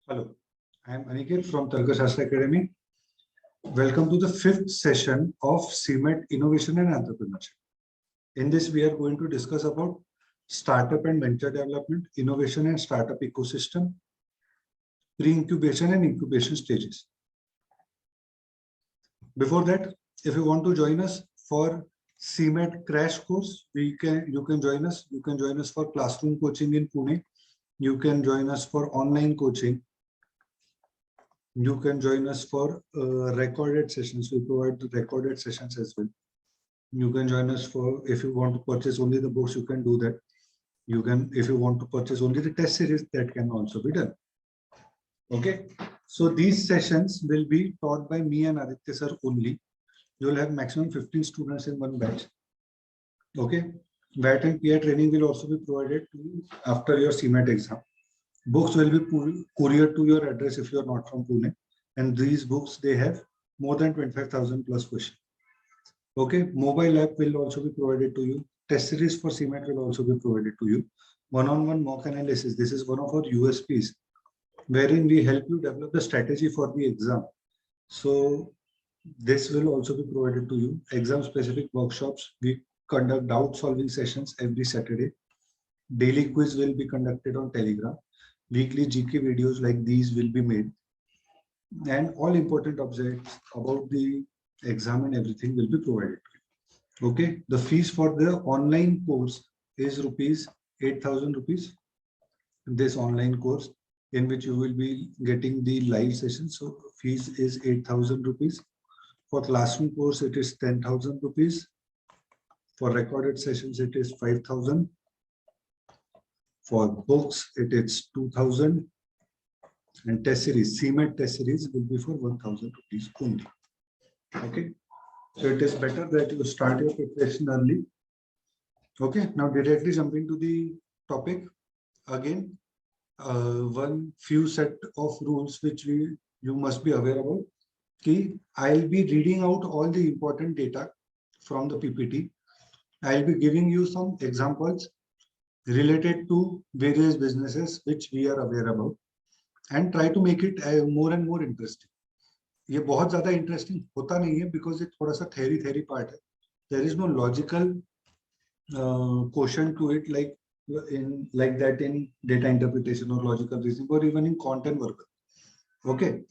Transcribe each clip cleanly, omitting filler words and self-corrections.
Hello, I am Aniket from TarkaShastra Academy. Welcome to the fifth session of CMAT Innovation and Entrepreneurship. In this, we are going to discuss about startup and venture development, innovation and startup ecosystem, pre-incubation and incubation stages. Before that, if you want to join us for CMAT crash course, you can join us. You can join us for classroom coaching in Pune. You can join us for online coaching. You can join us for recorded sessions. We provide the recorded sessions as well. You can join us for, if you want to purchase only the books, you can do that. You can, if you want to purchase only the test series, that can also be done. Okay. So these sessions will be taught by me and Aditya sir only. You will have maximum 15 students in one batch. Okay. VAT and PI training will also be provided to you after your CMAT exam. Books will be couriered to your address if you are not from Pune. And these books, they have more than 25,000 plus questions. Okay. Mobile app will also be provided to you. Test series for CMAT will also be provided to you. One-on-one mock analysis. This is one of our USPs, wherein we help you develop the strategy for the exam. So this will also be provided to you. Exam specific workshops. We conduct doubt solving sessions every Saturday. Daily quiz will be conducted on Telegram. Weekly GK videos like these will be made. And all important objects about the exam and everything will be provided to you. Okay. The fees for the online course is rupees 8,000 rupees. This online course in which you will be getting the live session. So fees is 8,000 rupees. For classroom course, it is 10,000 rupees. For recorded sessions, it is 5,000. For books, it is 2,000. And test series, CMAT test series will be for 1,000 rupees only. Okay. So it is better that you start your preparation early. Okay. Now directly jumping to the topic. Again, one few set of rules which you must be aware about. I'll be reading out all the important data from the PPT. I'll be giving you some examples related to various businesses which we are aware about and try to make it more and more interesting. ये बहुत ज़्यादा interesting होता नहीं है because it थोड़ा सा theory part है. There is no logical quotient to it like that in data interpretation or logical reasoning or even in content work. Okay,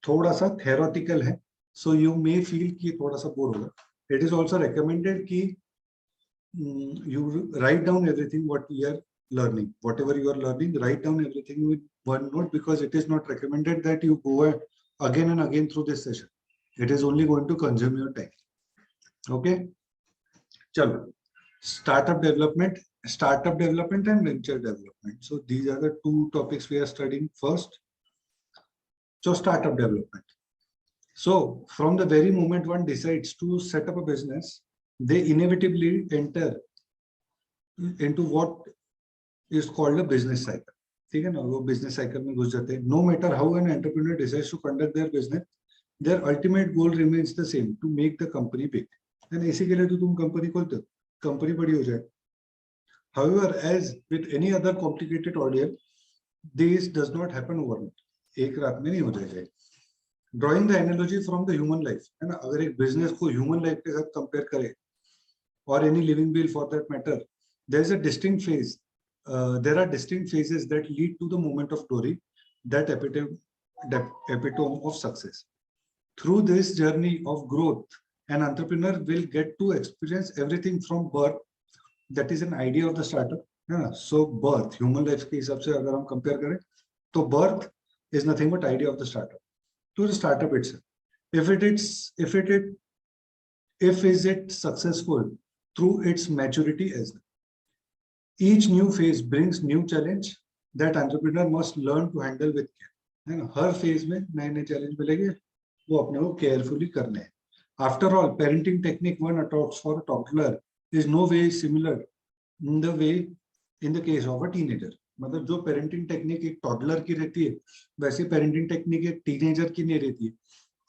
थोड़ा सा theoretical है, so you may feel कि थोड़ा सा bore होगा. It is also recommended कि you write down everything what we are learning. Whatever you are learning, write down everything with one note because it is not recommended that you go again and again through this session. It is only going to consume your time. Okay. Chalo. Startup development and venture development. So these are the two topics we are studying first. So startup development. So from the very moment one decides to set up a business, they inevitably enter into what is called a business cycle. ठीक है ना, वो business cycle में घुस जाते हैं. No matter how an entrepreneur decides to conduct their business, their ultimate goal remains the same: to make the company big. And इसी के लिए तो तुम company खोलते हो, company बड़ी हो जाए. However, as with any other complicated ordeal, this does not happen overnight. एक रात में नहीं हो जाएगा. Drawing the analogy from the human life, है ना, अगर एक business को human life के साथ compare करें, or any living bill for that matter, there is a distinct phase. There are distinct phases that lead to the moment of glory, that epitome of success. Through this journey of growth, an entrepreneur will get to experience everything from birth, that is an idea of the startup. So birth, human life के हिसाब से अगर हम compare करें, तो birth is nothing but idea of the startup. To the startup itself, if is it successful through its maturity as well. Each new phase brings new challenge that entrepreneur must learn to handle with care. है ना, हर phase में नए challenge मिलेंगे, वो अपने को carefully करने हैं. After all, parenting technique one adopts for a toddler is no way similar in the case of a teenager. मतलब जो parenting technique एक toddler की रहती है, वैसे parenting technique एक teenager की नहीं रहती है.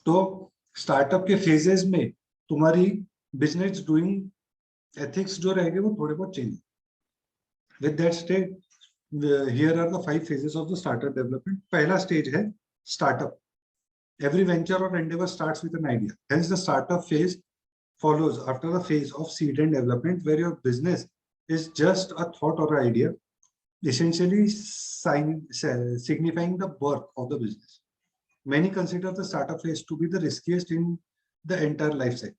तो startup के phases में तुम्हारी business doing ethics जो रहेंगे वो थोड़े बहुत change. With that Here are the 5 phases of the startup development. पहला stage है startup. Every venture or endeavor starts with an idea. Hence, the startup phase follows after the phase of seed and development, where your business is just a thought or an idea, essentially signifying the birth of the business. Many consider the startup phase to be the riskiest in the entire life cycle.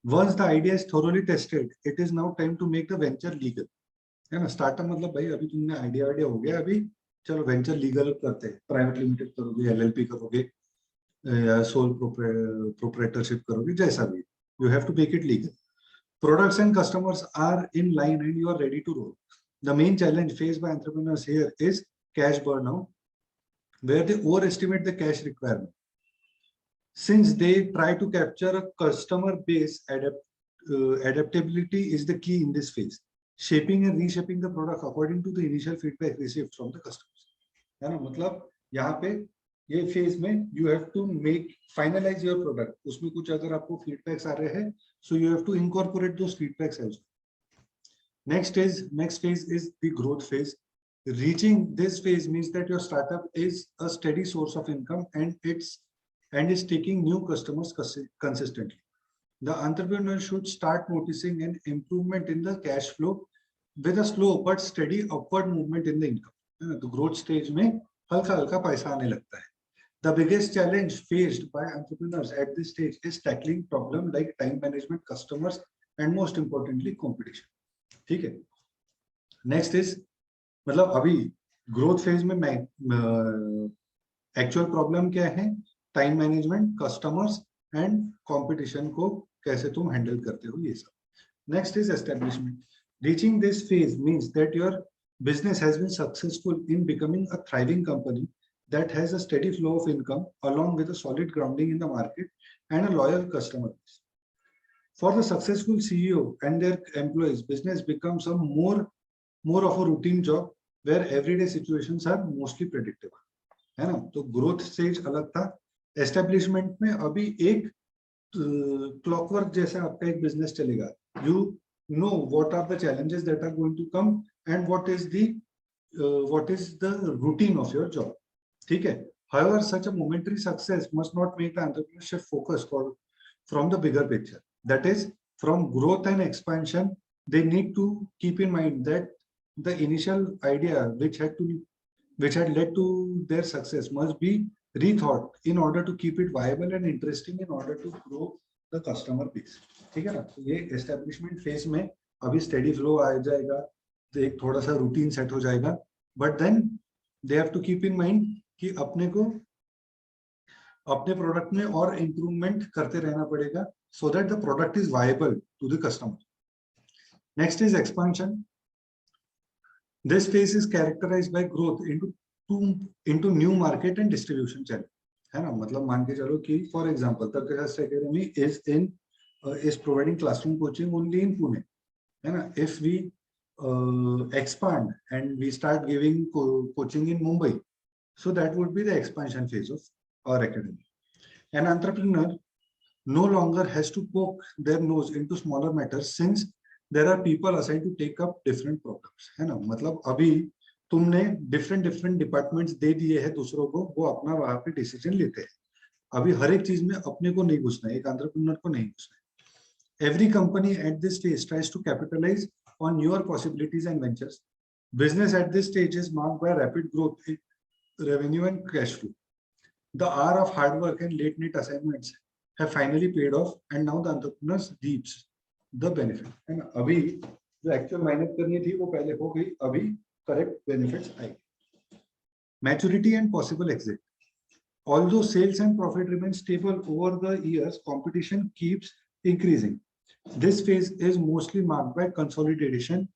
Once the idea is thoroughly tested, it is now time to make the venture legal. है ना, startup मतलब भाई अभी तुमने idea हो गया, अभी चलो वेंचर लीगल करते हैं, प्राइवेट लिमिटेड करोगे, एलएलपी करोगे या सोल प्रोप्राइटरशिप करोगे, जैसा भी, you have to make it legal. Products and customers are in line and you are ready to roll. The main challenge faced by entrepreneurs here is cash burnout, where they overestimate the cash requirement. Since they try to capture a customer base, adaptability is the key in this phase. Shaping and reshaping the product according to the initial feedback received from the customers. है ना, मतलब यहाँ पे ये phase में you have to make finalize your product. उसमें कुछ अगर आपको feedbacks आ रहे हैं, so you have to incorporate those feedbacks as well. Next phase is the growth phase. Reaching this phase means that your startup is a steady source of income and is taking new customers consistently. The entrepreneur should start noticing an improvement in the cash flow with a slow but steady upward movement in the income. The growth stage में हल्का पैसा आने लगता है. The biggest challenge faced by entrepreneurs at this stage is tackling problems like time management, customers, and most importantly, competition. ठीक है. Next is, मतलब अभी growth phase में actual problem क्या है? Time management, customers, and competition को कैसे तुम handle करते हो, ये सब. Next is establishment. Reaching this phase means that your business has been successful in becoming a thriving company that has a steady flow of income along with a solid grounding in the market and a loyal customer base. For the successful CEO and their employees, business becomes a more of a routine job where everyday situations are mostly predictable. है ना, तो growth stage अलग था. Establishment में अभी एक clockwork जैसा आपका एक business चलेगा. You know what are the challenges that are going to come and what is the routine of your job. ठीक है. However, such a momentary success must not make the entrepreneurship focus from the bigger picture. That is, from growth and expansion, they need to keep in mind that the initial idea which had led to their success must be rethought in order to keep it viable and interesting in order to grow the customer base. ठीक है ना. तो ये establishment phase में अभी steady flow आ जाएगा, तो एक थोड़ा सा routine set हो जाएगा, but then they have to keep in mind कि अपने को अपने product में और improvement करते रहना पड़ेगा so that the product is viable to the customer. Next is expansion. This phase is characterized by growth into new market and distribution channel. है ना, मतलब मान के चलो कि for example, TarkaShastra Academy is providing classroom coaching only in Pune. है ना, if we expand and we start giving coaching in Mumbai, so that would be the expansion phase of our academy. An entrepreneur no longer has to poke their nose into smaller matters since there are people assigned to take up different problems. है ना, मतलब अभी तुमने different departments दे दिए हैं दूसरों को, वो अपना वहाँ पे decision लेते हैं. अभी हर एक चीज में अपने को नहीं घुसना है, एक entrepreneur को नहीं घुसना है. Every company at this stage tries to capitalize on newer possibilities and ventures. Business at this stage is marked by rapid growth in revenue and cash flow. The hour of hard work and late night assignments have finally paid off, and now the entrepreneurs reaps the benefit. And अभी जो actual मेहनत करनी थी वो पहले हो गई, अभी correct benefits आएंगे. Maturity and possible exit. Although sales and profit remain stable over the years, competition keeps increasing. This phase is mostly marked by consolidation,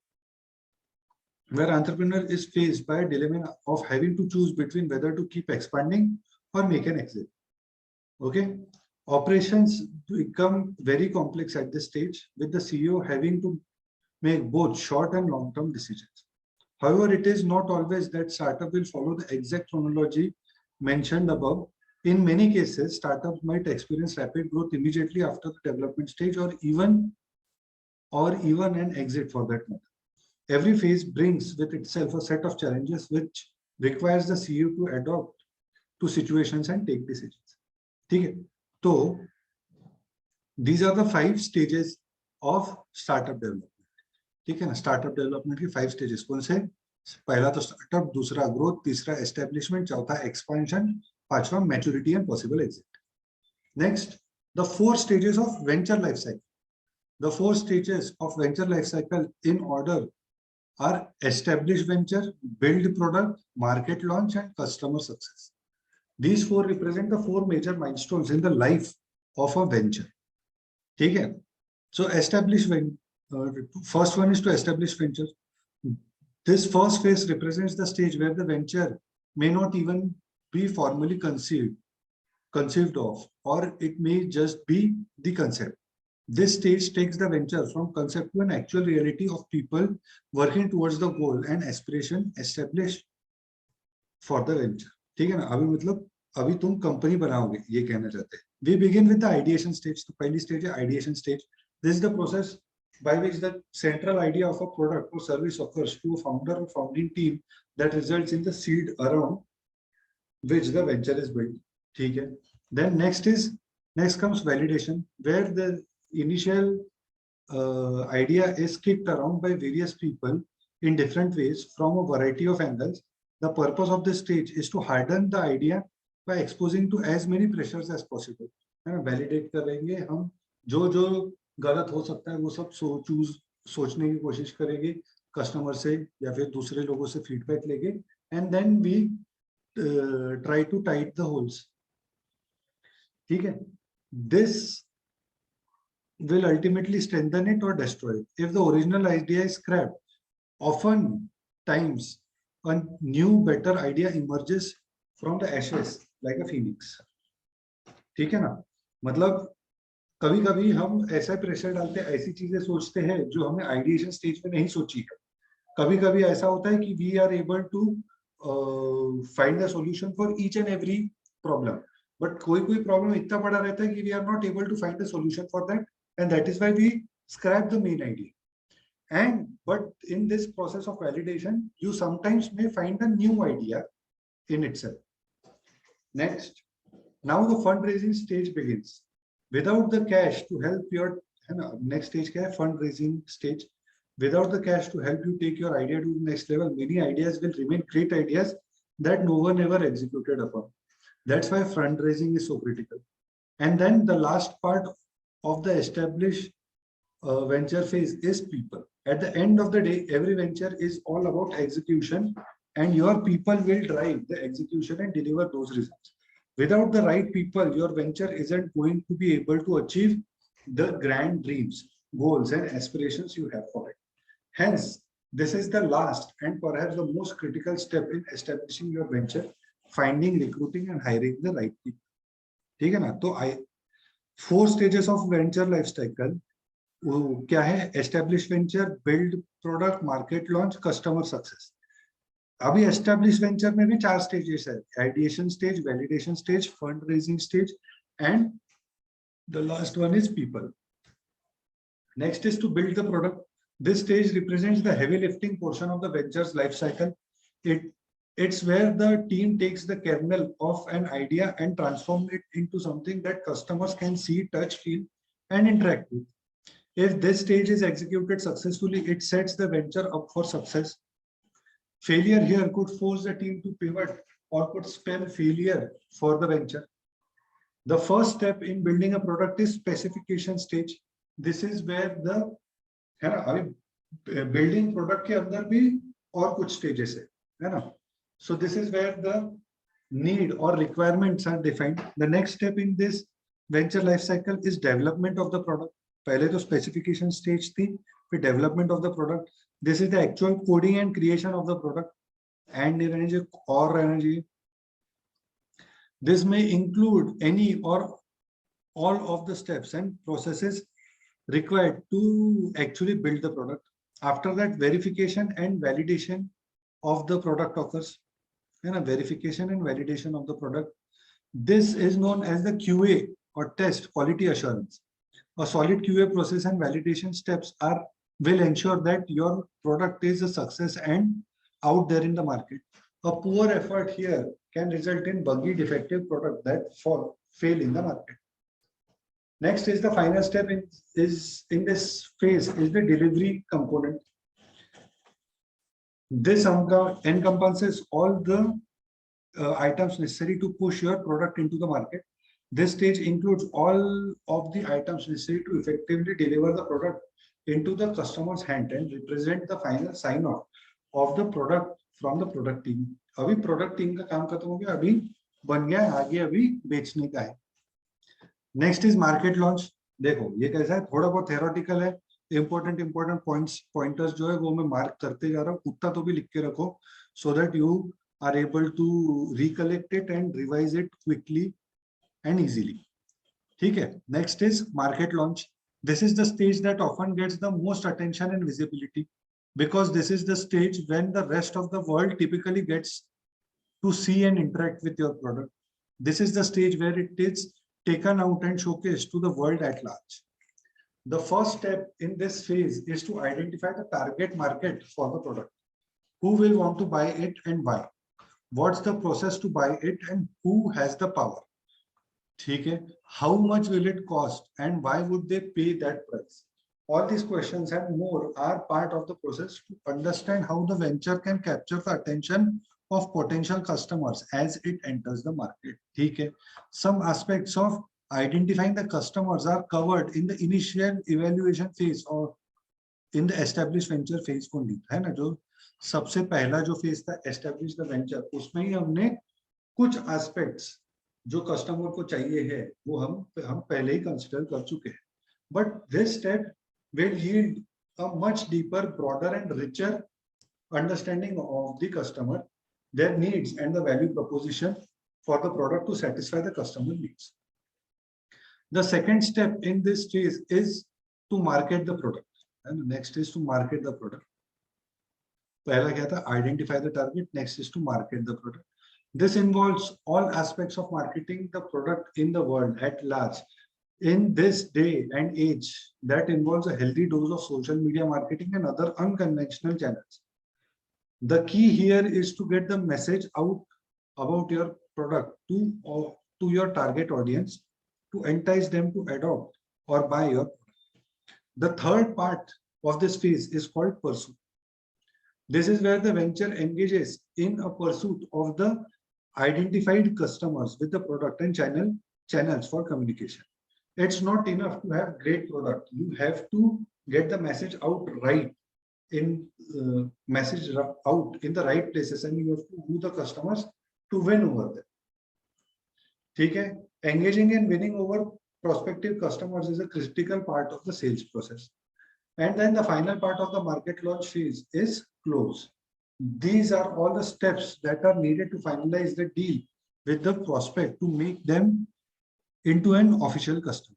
where entrepreneur is faced by a dilemma of having to choose between whether to keep expanding or make an exit. Okay. Operations become very complex at this stage, with the CEO having to make both short and long-term decisions. However, it is not always that startup will follow the exact chronology mentioned above. In many cases, startups might experience rapid growth immediately after the development stage, or even an exit for that matter. Every phase brings with itself a set of challenges which requires the CEO to adapt to situations and take decisions. ठीक है? तो these are the 5 stages of startup development. ठीक है ना? Startup development की 5 stages कौन से? पहला तो startup, दूसरा growth, तीसरा establishment, चौथा expansion, पांचवा maturity and possible exit. Next, the 4 stages of venture life cycle. The 4 stages of venture life cycle in order are establish venture, build product, market launch, and customer success. These 4 represent the 4 major milestones in the life of a venture. ठीक है? So establish first one is to establish venture. This first phase represents the stage where the venture may not even be formally conceived of, or it may just be the concept. This stage takes the venture from concept to an actual reality of people working towards the goal and aspiration established for the venture. ठीक है ना? अभी मतलब अभी तुम company बनाओगे, ये कहना चाहते हैं. We begin with the ideation stage. तो पहली stage है ideation stage. This is the process by which the central idea of a product or service occurs to a founder or founding team that results in the seed around which the venture is built. ठीक है? Then next comes validation, where the initial idea is kicked around by various people in different ways from a variety of angles. The purpose of this stage is to harden the idea by exposing to as many pressures as possible. Validate करेंगे हम, जो गलत हो सकता है वो सब सोचने की कोशिश करेंगे कस्टमर से या फिर दूसरे लोगों से फीडबैक लेंगे, and then we try to tight the holes. ठीक है? This will ultimately strengthen it or destroy it. If the original idea is scrapped, often times a new better idea emerges from the ashes like a phoenix. ठीक है ना? मतलब कभी कभी हम ऐसा प्रेशर डालते हैं, ऐसी चीजें सोचते हैं जो हमने आइडिएशन स्टेज में नहीं सोची है. कभी कभी ऐसा होता है कि we are able to find the solution for each and every problem, but कोई प्रॉब्लम इतना बड़ा रहता है कि we are not able to find the solution for that, and that is why we scrap the main idea. But in this process of validation, you sometimes may find a new idea in itself. Next, now the fundraising stage begins. Without the cash to help your next stage क्या है? Fundraising stage. Without the cash to help you take your idea to the next level, many ideas will remain great ideas that no one ever executed upon. That's why fundraising is so critical. And then the last part of the established venture phase is people. At the end of the day, every venture is all about execution, and your people will drive the execution and deliver those results. Without the right people, your venture isn't going to be able to achieve the grand dreams, goals, and aspirations you have for it. Hence, this is the last and perhaps the most critical step in establishing your venture: finding, recruiting, and hiring the right people. ठीक है ना? तो 4 stages of venture life cycle क्या है? Establish venture, build product, market launch, customer success. अभी established venture में भी 4 stages है: ideation stage, validation stage, fundraising stage, and the last one is people. Next is to build the product. This stage represents the heavy lifting portion of the venture's life cycle. It's where the team takes the kernel of an idea and transforms it into something that customers can see, touch, feel, and interact with. If this stage is executed successfully, it sets the venture up for success. Failure here could force the team to pivot or could spell failure for the venture. The first step in building a product is specification stage. This is where the building product के अंदर भी और कुछ stages है ना? So this is where the need or requirements are defined. The next step in this venture life cycle is development of the product. पहले तो specification stage थी, फिर development of the product. This is the actual coding and creation of the product. And energy or energy. This may include any or all of the steps and processes required to actually build the product. After that, verification and validation of the product occurs. Verification and validation of the product. This is known as the QA or test, quality assurance. A solid QA process and validation steps are will ensure that your product is a success and out there in the market. A poor effort here can result in buggy, defective product that fail in the market. Next is the final step in this phase is the delivery component. This encompasses all the items necessary to push your product into the market. This stage includes all of the items necessary to effectively deliver the product into the customer's hand and represent the final sign off of the product from the product team. अभी product team का काम खत्म हो गया, अभी बन गया है, आगे अभी बेचने का है. Next is market launch. देखो ये कैसा है, थोड़ा बहुत theoretical है. important pointers जो है वो मैं मार्क करते जा रहा हूँ, उतना तो भी लिख के रखो so that you are able to recollect it and revise it quickly and easily. ठीक है. Next is market launch. This is the stage that often gets the most attention and visibility because this is the stage when the rest of the world typically gets to see and interact with your product. This is the stage where it is taken out and showcased to the world at large. The first step in this phase is to identify the target market for the product. Who will want to buy it and why? What's the process to buy it and who has the power? ठीक है. How much will it cost and why would they pay that price? All these questions and more are part of the process to understand how the venture can capture the attention of potential customers as it enters the market. ठीक है. Some aspects of identifying the customers are covered in the initial evaluation phase or in the established venture phase only. है ना, जो सबसे पहला जो phase था establish the venture, उसमें ही हमने कुछ aspects जो कस्टमर को चाहिए है वो हम पहले ही कंसीडर कर चुके हैं. But this step will yield a much deeper, broader and richer understanding of the customer, their needs and the value proposition for the product to satisfy the customer needs. The second step in this phase is to market the product. And the next is to market the product. पहला क्या था? Identify the target. Next is to market the product. This involves all aspects of marketing the product in the world at large. In this day and age, that involves a healthy dose of social media marketing and other unconventional channels. The key here is to get the message out about your product to your target audience to entice them to adopt or buy your product. The third part of this phase is called pursuit. This is where the venture engages in a pursuit of the identified customers with the product and channels for communication. It's not enough to have great product. You have to get the message out right in message out in the right places, and you have to woo the customers to win over them. ठीक है. Engaging and winning over prospective customers is a critical part of the sales process. And then the final part of the market launch phase is close. These are all the steps that are needed to finalize the deal with the prospect to make them into an official customer.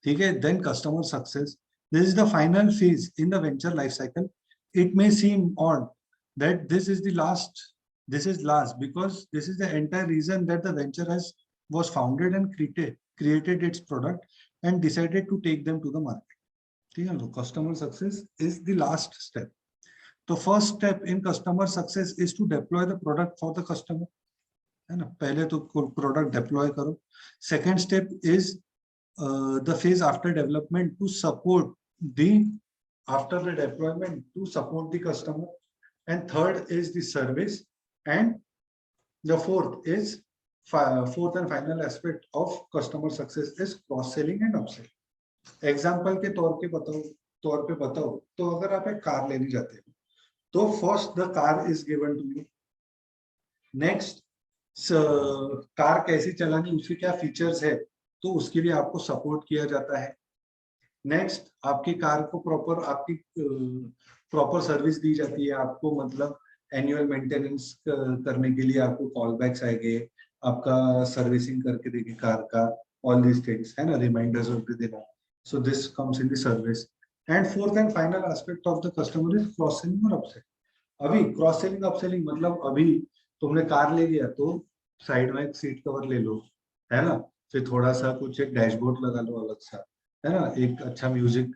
Okay, then customer success. This is the final phase in the venture life cycle. It may seem odd that this is last because this is the entire reason that the venture was founded and created its product and decided to take them to the market. So customer success is the last step. The first step in customer success is to deploy the product for the customer. है ना, पहले तो product deploy करो. Second step is the phase after development to support after the deployment to support the customer. And third is the service. And the fourth and final aspect of customer success is cross-selling and upselling. Example के तौर पे बताओ तो अगर आप एक car लेने जाते हो तो first the car is given to you. Next car कैसे चलानी, उसके क्या फीचर्स है तो उसके लिए आपको सपोर्ट किया जाता है. नेक्स्ट आपकी कार को प्रॉपर सर्विस दी जाती है आपको, मतलब एनुअल मेंटेनेंस करने के लिए आपको कॉल बैक्स आएंगे, आपका सर्विसिंग करके देगी कार का, ऑल दीज थिंग्स है ना, रिमाइंडर्स होते देना. So this comes in the service. And fourth and final aspect of the customer is cross selling और अपसेलिंग. अभी क्रॉस सेलिंग अपसेलिंग मतलब अभी तुमने कार ले लिया तो साइड में एक सीट कवर ले लो, है ना, फिर थोड़ा सा कुछ एक डैशबोर्ड लगा लो अलग सा, है ना, एक अच्छा म्यूजिक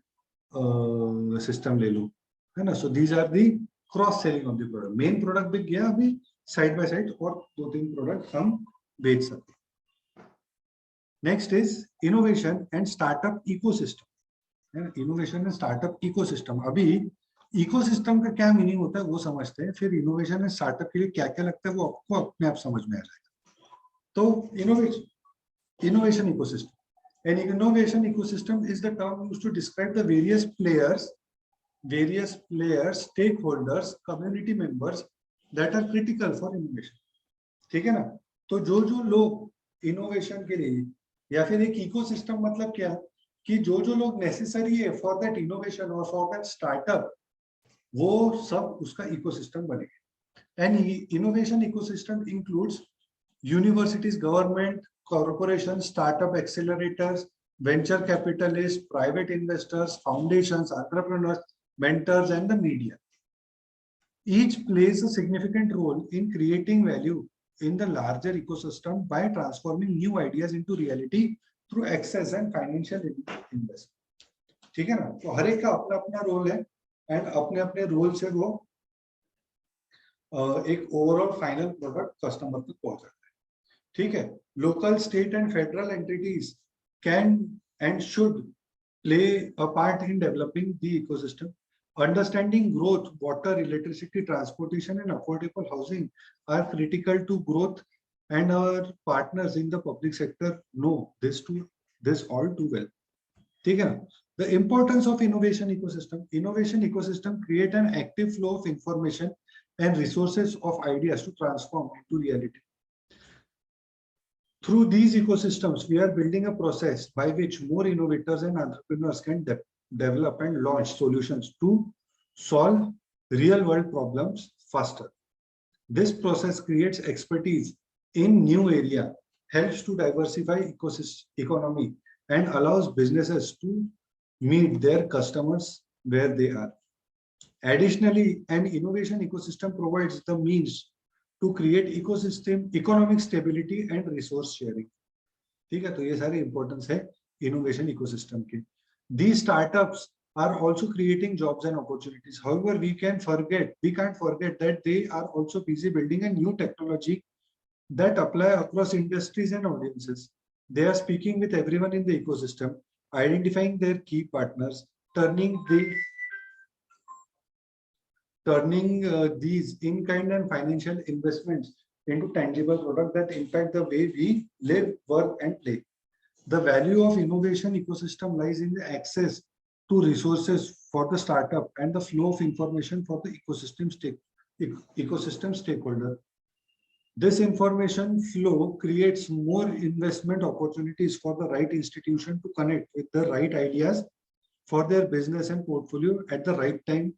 सिस्टम ले लो, है ना. So these are the cross selling of the product. Main product बिक गया, अभी साइड बाय साइड और 2-3 प्रोडक्ट हम बेच सकते. Next is innovation and startup ecosystem. Innovation and startup ecosystem. अभी इकोसिस्टम का क्या मीनिंग होता है वो समझते हैं, फिर इनोवेशन एंड स्टार्टअप के लिए क्या क्या लगता है वो आपको अपने आप समझ में आ जाएगा. तो innovation ecosystem. An innovation ecosystem is the term used to describe the various players, stakeholders, community members that are critical for innovation. ठीक है ना. तो जो जो लोग इनोवेशन के लिए, या फिर एक इकोसिस्टम मतलब क्या, कि जो जो लोग नेसेसरी है फॉर दैट इनोवेशन और फॉर दैट स्टार्टअप, वो सब उसका इकोसिस्टम बनेगा. And innovation ecosystem includes universities, government, corporations, startup accelerators, venture capitalists, private investors, foundations, entrepreneurs, mentors, and the media. Each plays a significant role in creating value in the larger ecosystem by transforming new ideas into reality through access and financial investment. ठीक है ना. तो हर एक का अपना अपना role है, and अपने अपने रोल से वो एक ओवरऑल फाइनल प्रोडक्ट कस्टमर तक पहुंचाता है. ठीक है. Local, state and federal entities can and should play a part in developing the ecosystem. Understanding growth, water, electricity, transportation and affordable housing are critical to growth, and our partners in the public sector know this all too well. ठीक है ना. The importance of innovation ecosystem. Innovation ecosystem create an active flow of information and resources of ideas to transform into reality. Through these ecosystems, we are building a process by which more innovators and entrepreneurs can develop and launch solutions to solve real-world problems faster. This process creates expertise in new area, helps to diversify economy, and allows businesses to meet their customers where they are. Additionally, an innovation ecosystem provides the means to create ecosystem, economic stability and resource sharing. ठीक है. तो ये सारे importance है innovation ecosystem के. These startups are also creating jobs and opportunities. However, we can't forget that they are also busy building a new technology that apply across industries and audiences. They are speaking with everyone in the ecosystem, identifying their key partners, turning these in-kind and financial investments into tangible products that impact the way we live, work, and play. The value of innovation ecosystem lies in the access to resources for the startup and the flow of information for the ecosystem stakeholder. This information flow creates more investment opportunities for the right institution to connect with the right ideas for their business and portfolio at the right time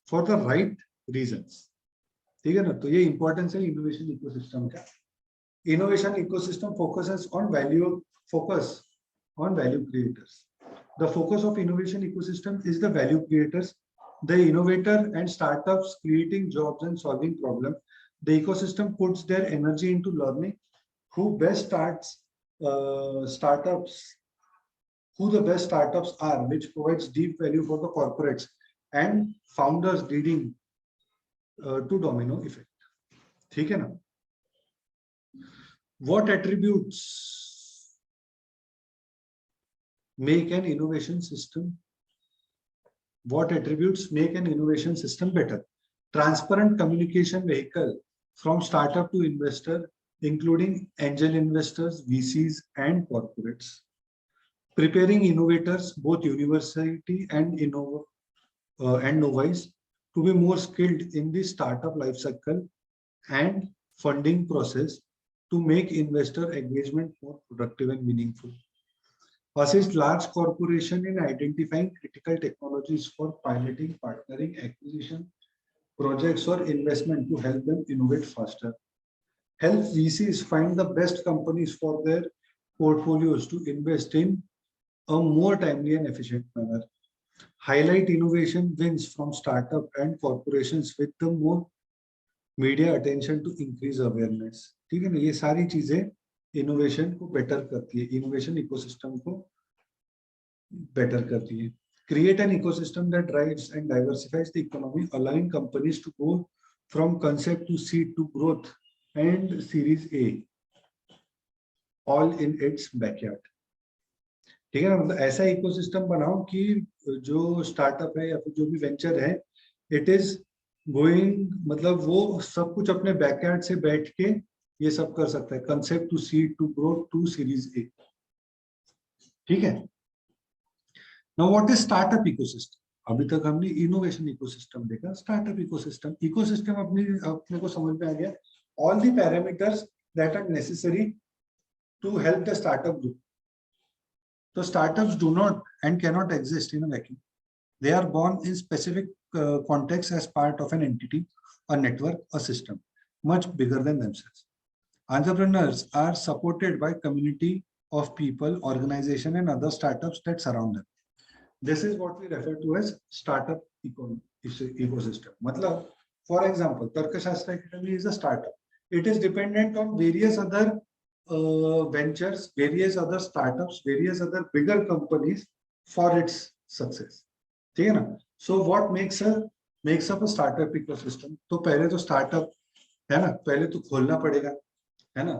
for the right reasons. ठीक है ना. तो ये importance है innovation ecosystem का. Innovation ecosystem focuses on value creators. The focus of innovation ecosystem is the value creators, the innovator and startups creating jobs and solving problems. The ecosystem puts their energy into learning who the best startups are, which provides deep value for the corporates and founders, leading to domino effect. ठीक है ना. What attributes make an innovation system better? Transparent communication vehicle from startup to investor, including angel investors, VCs, and corporates. Preparing innovators, both university and novice, to be more skilled in the startup life cycle and funding process to make investor engagement more productive and meaningful. Assist large corporation in identifying critical technologies for piloting, partnering, acquisition, projects or investment to help them innovate faster. Help VCs find the best companies for their portfolios to invest in a more timely and efficient manner. Highlight innovation wins from startup and corporations with the more media attention to increase awareness. ठीक है ना. ये सारी चीजें innovation को better करती है, innovation ecosystem को बेटर करती है. Create an ecosystem that drives and diversifies the economy, allowing companies to go from concept to seed to growth and Series A, all in its backyard. ठीक है ना, मतलब ऐसा इकोसिस्टम बनाओ कि जो स्टार्टअप है या फिर जो भी वेंचर है, इट इज गोइंग, मतलब वो सब कुछ अपने बैकयार्ड से बैठ के ये सब कर सकता है, concept to seed to growth to series A. ठीक है. Now what is startup ecosystem? अभी तक हमने इनोवेशन इकोसिस्टम देखा, स्टार्टअप इकोसिस्टम. इकोसिस्टम अपने को समझ में आ गया, all the parameters that are necessary to help the startup group. So startups do not and cannot exist in a vacuum. They are born in specific contexts as part of an entity, a network, a system, much bigger than themselves. Entrepreneurs are supported by community of people, organization, and other startups that surround them. This is what we refer to as startup ecosystem. Matlab, for example, TarkaShastra Academy is a startup. It is dependent on various other ventures, various other startups, various other bigger companies for its success. ठीक है ना? So what makes up a startup ecosystem? तो पहले तो startup है ना, पहले तो खोलना पड़ेगा, है ना.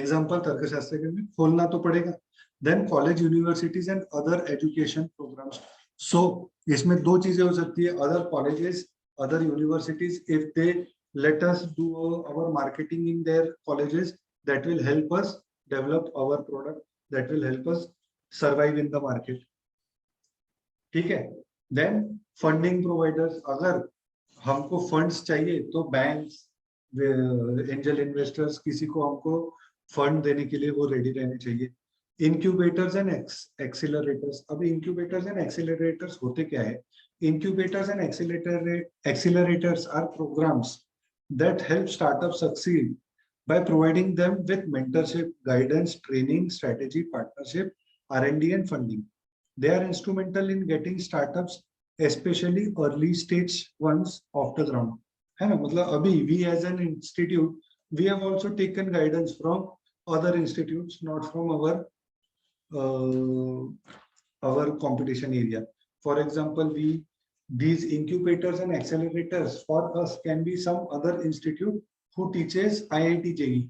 एग्जाम्पल तर्कशास्त्र के लिए खोलना तो पड़ेगा. Then college, universities and other education programs. So इसमें दो चीजें हो सकती है, other colleges, other universities, if they let us do our marketing in their colleges, that will help us develop our product, that will help us survive in the market. ठीक है. Then funding providers, अगर हमको funds चाहिए तो banks, angel investors, किसी को हमको fund देने के लिए वो ready रहने चाहिए. Incubators and accelerators. अब incubators and accelerators होते क्या है? Incubators and accelerators are programs that help startups succeed by providing them with mentorship, guidance, training, strategy, partnership, R&D, and funding. They are instrumental in getting startups, especially early stage ones, off the ground. है ना, मतलब अभी we as an institute, we have also taken guidance from other institutes, not from our competition area. For example, these incubators and accelerators for us can be some other institute who teaches IIT JEE.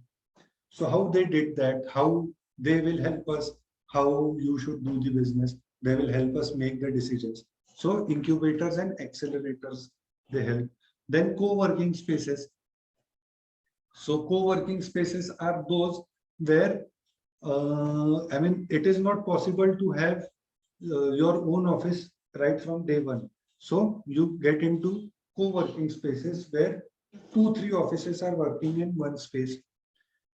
So how they did that, how they will help us, how you should do the business, they will help us make the decisions. So incubators and accelerators, they help. Then co-working spaces. So co-working spaces are those where, I mean, it is not possible to have your own office right from day one. So you get into co-working spaces where 2-3 offices are working in one space.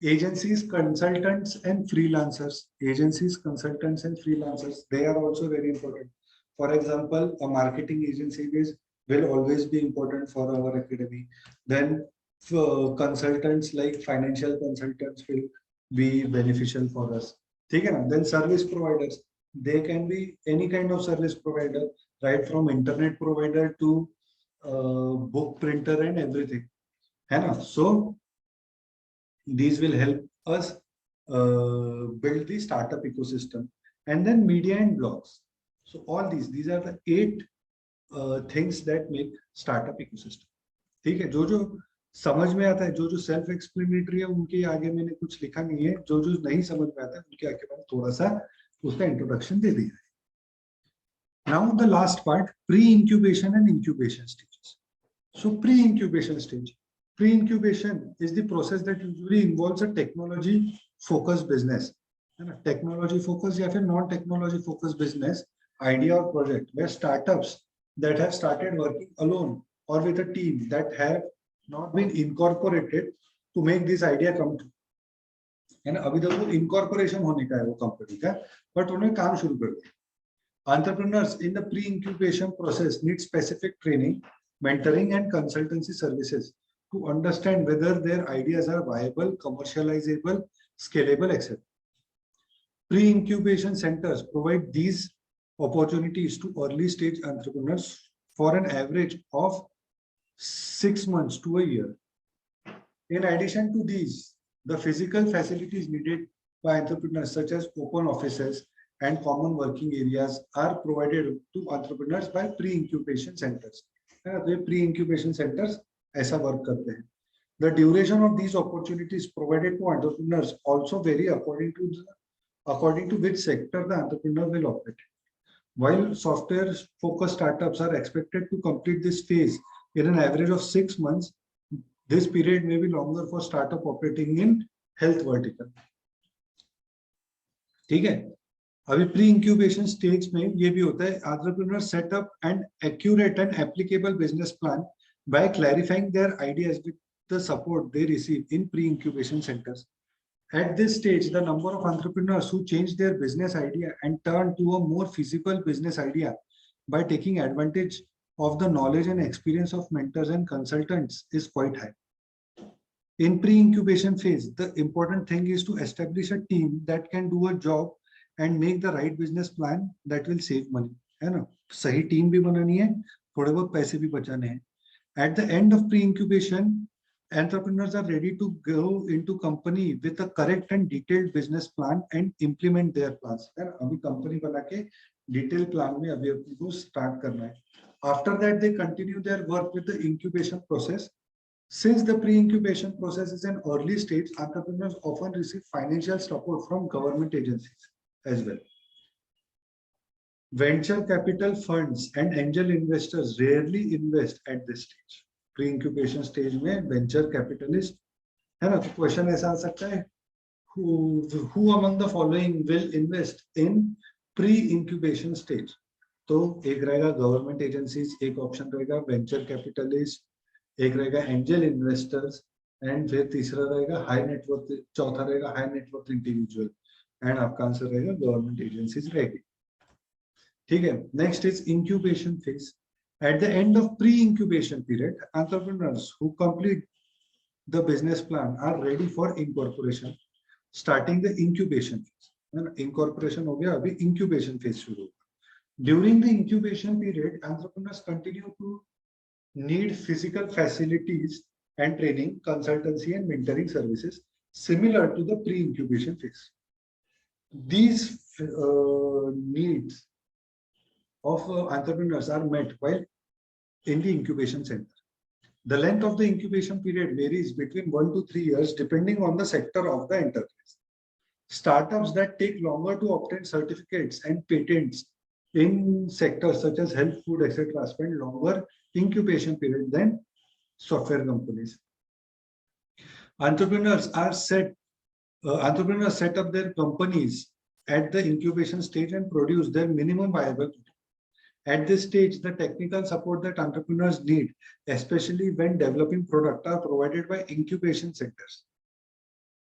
Agencies, consultants, and freelancers. Agencies, consultants, and freelancers, they are also very important. For example, a marketing agency will always be important for our academy. Then consultants like financial consultants will be beneficial for us. Then service providers, they can be any kind of service provider, right from internet provider to book printer and everything. So these will help us build the startup ecosystem. And then media and blogs. So all these are the 8 things that make startup ecosystem. ठीक है, जो समझ में आता है, जो self explanatory है, उनके आगे मैंने कुछ लिखा नहीं है. जो नहीं समझ में आता है, उनके आगे मैंने थोड़ा सा उसका इंट्रोडक्शन दे दिया है. Now the last part, pre-incubation and incubation stages. So pre-incubation stage. Pre-incubation is the process that usually involves a technology-focused business. Technology-focused या फिर non-technology-focused business idea or project where startups that have started working alone or with a team that have not been incorporated to make this idea come true. And अभी तक वो incorporation होने का है वो company का, but उन्होंने काम शुरू कर दिया. Entrepreneurs in the pre-incubation process need specific training, mentoring, and consultancy services to understand whether their ideas are viable, commercializable, scalable, etc. Pre-incubation centers provide these opportunities to early stage entrepreneurs for an average of 6 months to a year. In addition to these, the physical facilities needed by entrepreneurs such as open offices, and common working areas are provided to entrepreneurs by pre-incubation centers. The pre-incubation centers ऐसा work करते हैं. The duration of these opportunities provided to entrepreneurs also vary according to which sector the entrepreneur will operate. While software-focused startups are expected to complete this phase in an average of 6 months, this period may be longer for startup operating in health vertical. ठीक है. अभी pre incubation stage में ये भी होता है, entrepreneurs set up an accurate and applicable business plan by clarifying their ideas with the support they receive in pre-incubation centers. At this stage, the number of entrepreneurs who change their business idea and turn to a more feasible business idea by taking advantage of the knowledge and experience of mentors and consultants is quite high. In pre-incubation phase, the important thing is to establish a team that can do a job and make the right business plan that will save money. है ना? सही team भी बनानी है, थोड़े बहुत पैसे भी बचाने हैं. At the end of pre-incubation, entrepreneurs are ready to go into company with a correct and detailed business plan and implement their plans. है ना? अभी कंपनी बना के डिटेल प्लान में अभी अपनी को स्टार्ट करना है. After that, they continue their work with the incubation process. Since the pre-incubation process is an early stage, entrepreneurs often receive financial support from government agencies as well. Venture capital funds and angel investors rarely invest at this stage. Pre-incubation stage में venture capitalist है ना. तो question ऐसा आ सकता है, who among the following will invest in pre-incubation stage? तो एक रहेगा गवर्नमेंट एजेंसीज, एक ऑप्शन रहेगा वेंचर कैपिटलिस्ट, एक रहेगा एंजल इन्वेस्टर्स, एंड फिर तीसरा रहेगा हाई नेटवर्थ, चौथा रहेगा हाई नेटवर्थ इंडिविजुअल, एंड आपका आंसर रहेगा गवर्नमेंट एजेंसीज रहेगी. ठीक है. Next is incubation phase. At the end of pre-incubation period, entrepreneurs who complete the business plan are ready for incorporation, starting the incubation phase. Incorporation हो गया, अभी incubation phase शुरू होगा. During the incubation period, entrepreneurs continue to need physical facilities and training, consultancy and mentoring services similar to the pre-incubation phase. These needs of entrepreneurs are met while in the incubation center. The length of the incubation period varies between 1 to 3 years depending on the sector of the enterprise. Startups that take longer to obtain certificates and patents in sectors such as health, food, etc. spend longer incubation period than software companies. Entrepreneurs set up their companies at the incubation stage and produce their minimum viable product. At this stage, the technical support that entrepreneurs need, especially when developing product, are provided by incubation centers.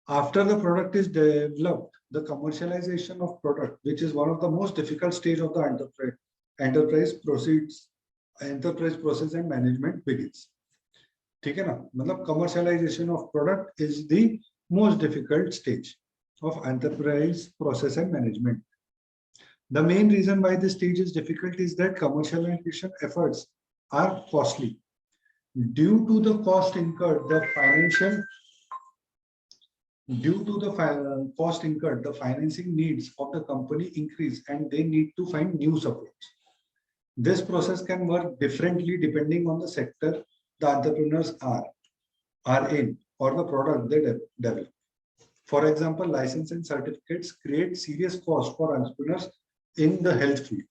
After the product is developed, the commercialization of product, which is one of the most difficult stage of the enterprise process and management begins. ठीक है ना? मतलब commercialization of product is the most difficult stage of enterprise process and management. The main reason why this stage is difficult is that commercialization efforts are costly. Due to the cost incurred, the financing needs of the company increase and they need to find new supports. This process can work differently depending on the sector the entrepreneurs are in or the product they develop. For example, license and certificates create serious cost for entrepreneurs in the health field.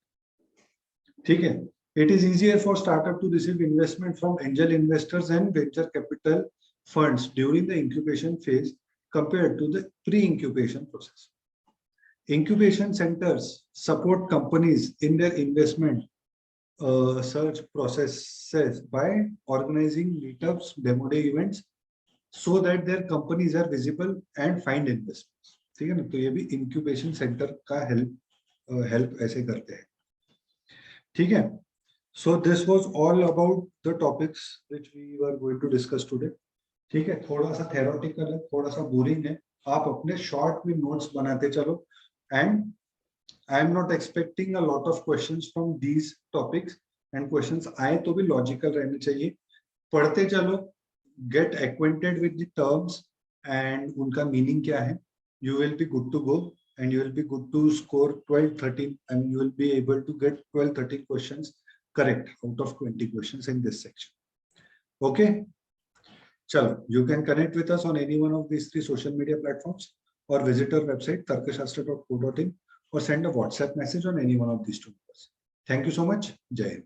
ठीक है. It is easier for startup to receive investment from angel investors and venture capital funds during the incubation phase compared to the pre-incubation process. Incubation centers support companies in their investment search processes by organizing meetups, demo day events, so that their companies are visible and find investments. ठीक है ना? तो ये भी incubation center का help ऐसे करते हैं. ठीक है. So this was all about the topics which we were going to discuss today. ठीक है. थोड़ा सा theoretical है, थोड़ा सा boring है. आप अपने short में notes बनाते चलो. And I am not expecting a lot of questions from these topics. And questions आए तो भी logical रहने चाहिए. पढ़ते चलो. Get acquainted with the terms and उनका meaning क्या है. You will be good to go. and you will be good to score 12, 13, and you will be able to get 12, 13 questions correct out of 20 questions in this section. Okay. Chalo, you can connect with us on any one of these 3 social media platforms or visit our website tarkashastra.co.in or send a WhatsApp message on any one of these 2 numbers. Thank you so much. Jai Hind.